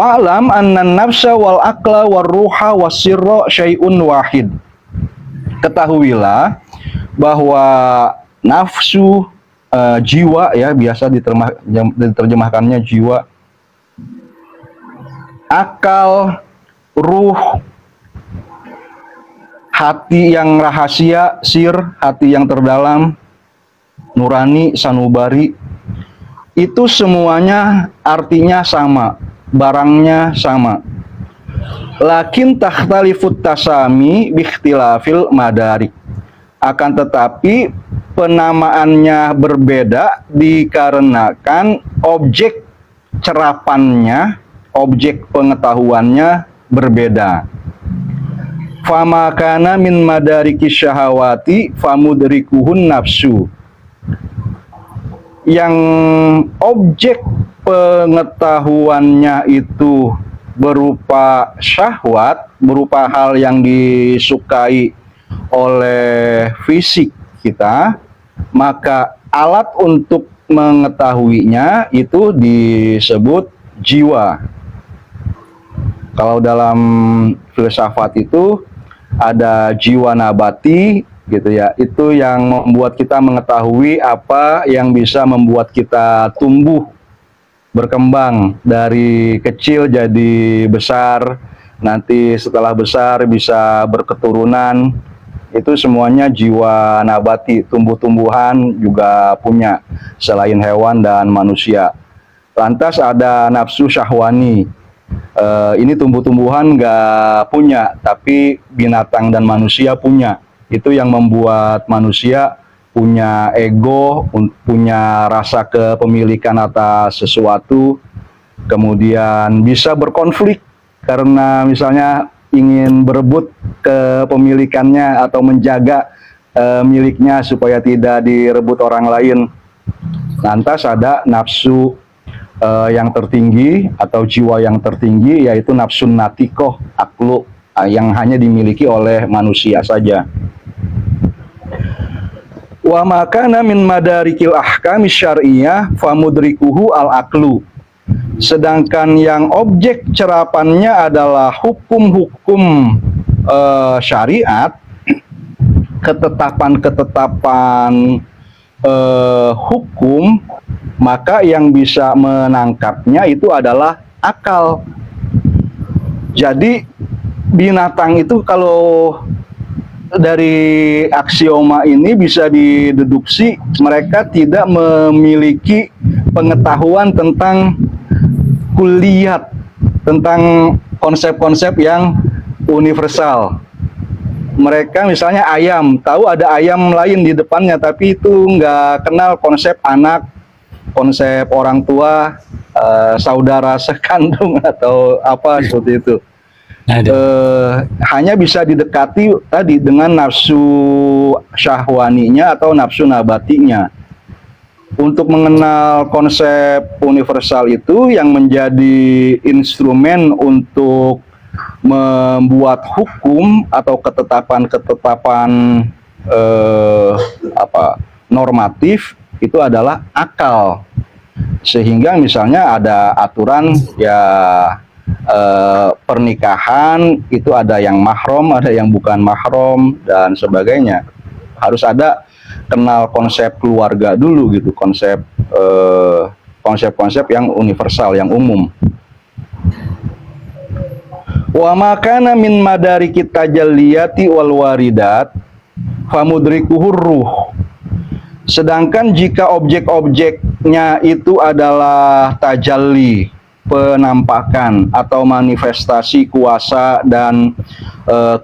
Wa'lam anna nafsa wal aqla war ruha wasirra syai'un wahid. Ketahuilah bahwa nafsu, jiwa, ya biasa diterjemahkannya jiwa, akal, ruh, hati yang rahasia, sir, hati yang terdalam, nurani, sanubari, itu semuanya artinya sama, barangnya sama. Lakin takhtalifut tasami bikhtilafil madarik. Akan tetapi penamaannya berbeda dikarenakan objek cerapannya, objek pengetahuannya berbeda. Fama kana min madariki syahawati famudrikuhun nafsu. Yang objek pengetahuannya itu berupa syahwat, berupa hal yang disukai oleh fisik kita, maka alat untuk mengetahuinya itu disebut jiwa. Kalau dalam filsafat itu ada jiwa nabati, gitu ya, itu yang membuat kita mengetahui apa yang bisa membuat kita tumbuh, berkembang dari kecil jadi besar, nanti setelah besar bisa berketurunan. Itu semuanya jiwa nabati, tumbuh-tumbuhan juga punya selain hewan dan manusia. Lantas ada nafsu syahwani. Ini tumbuh-tumbuhan nggak punya, tapi binatang dan manusia punya. Itu yang membuat manusia punya ego, punya rasa kepemilikan atas sesuatu, kemudian bisa berkonflik karena misalnya ingin berebut kepemilikannya atau menjaga miliknya supaya tidak direbut orang lain. Lantas ada nafsu yang tertinggi atau jiwa yang tertinggi, yaitu nafsu natikoh, aklu, yang hanya dimiliki oleh manusia saja. Wa makana min madarikil ahkami syar'iyyah famudrikuhu al-aqlu. Sedangkan yang objek cerapannya adalah hukum-hukum syariat, ketetapan-ketetapan hukum, maka yang bisa menangkapnya itu adalah akal. Jadi binatang itu kalau dari aksioma ini bisa dideduksi mereka tidak memiliki pengetahuan tentang kuliat, tentang konsep-konsep yang universal. Mereka misalnya ayam, tahu ada ayam lain di depannya, tapi itu nggak kenal konsep anak, konsep orang tua, saudara sekandung atau apa seperti itu. Hanya bisa didekati tadi dengan nafsu syahwaninya atau nafsu nabatinya. Untuk mengenal konsep universal itu yang menjadi instrumen untuk membuat hukum atau ketetapan-ketetapan normatif itu adalah akal. Sehingga misalnya ada aturan ya pernikahan itu ada yang mahram, ada yang bukan mahram dan sebagainya. Harus ada kenal konsep keluarga dulu gitu, konsep-konsep yang universal, yang umum. Wa makana min madarikit tajalliyati wal waridat famudrikuhur ruh. Sedangkan jika objek-objeknya itu adalah tajalli, penampakan atau manifestasi kuasa dan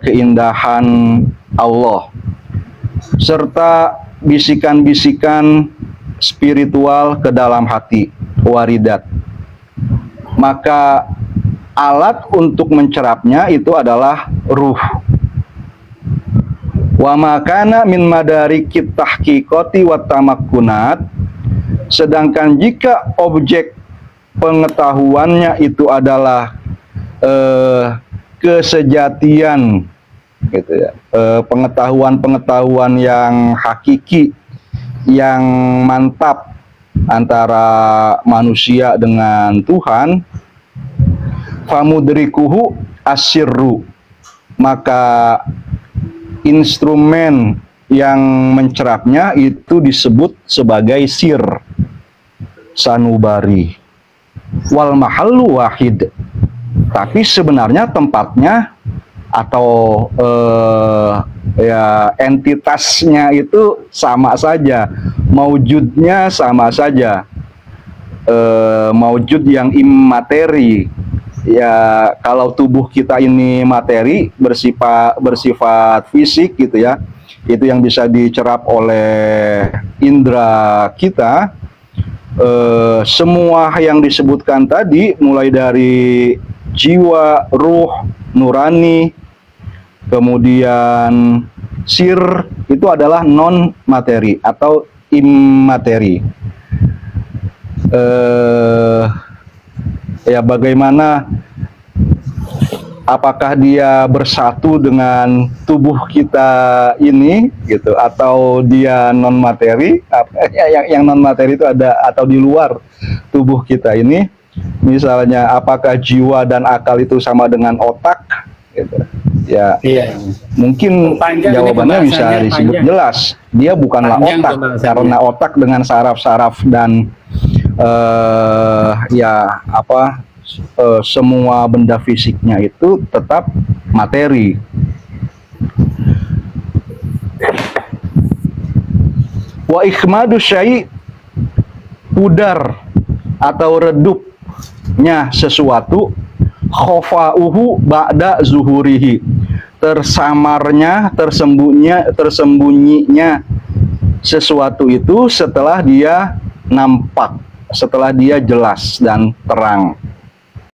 keindahan Allah, serta bisikan-bisikan spiritual ke dalam hati, waridat, maka alat untuk mencerapnya itu adalah ruh. Wa makana min madarikit tahqiqati wat tamakkunat. Sedangkan jika objek pengetahuannya itu adalah kesejatian, gitu ya, pengetahuan-pengetahuan yang hakiki, yang mantap antara manusia dengan Tuhan, famudrikuhu asirru, maka instrumen yang mencerapnya itu disebut sebagai sir, sanubari. Wal mahallu wahid, tapi sebenarnya tempatnya atau ya entitasnya itu sama saja, maujudnya sama saja, maujud yang immateri. Ya kalau tubuh kita ini materi, bersifat fisik gitu ya, itu yang bisa dicerap oleh indera kita. Semua yang disebutkan tadi, mulai dari jiwa, ruh, nurani, kemudian sir, itu adalah non materi atau immateri. Ya bagaimana, apakah dia bersatu dengan tubuh kita ini gitu, atau dia non materi? Yang non materi itu ada atau di luar tubuh kita ini? Misalnya apakah jiwa dan akal itu sama dengan otak gitu. Ya iya. Mungkin panjang, jawabannya bisa disebut panjang. Jelas dia bukanlah panjang otak, karena otak dengan saraf-saraf dan ya apa, semua benda fisiknya itu tetap materi. Wa ikhmadu syai', pudar atau redupnya sesuatu, khofa'uhu ba'da zuhurihi, tersamarnya, tersembunyinya sesuatu itu setelah dia nampak, setelah dia jelas dan terang.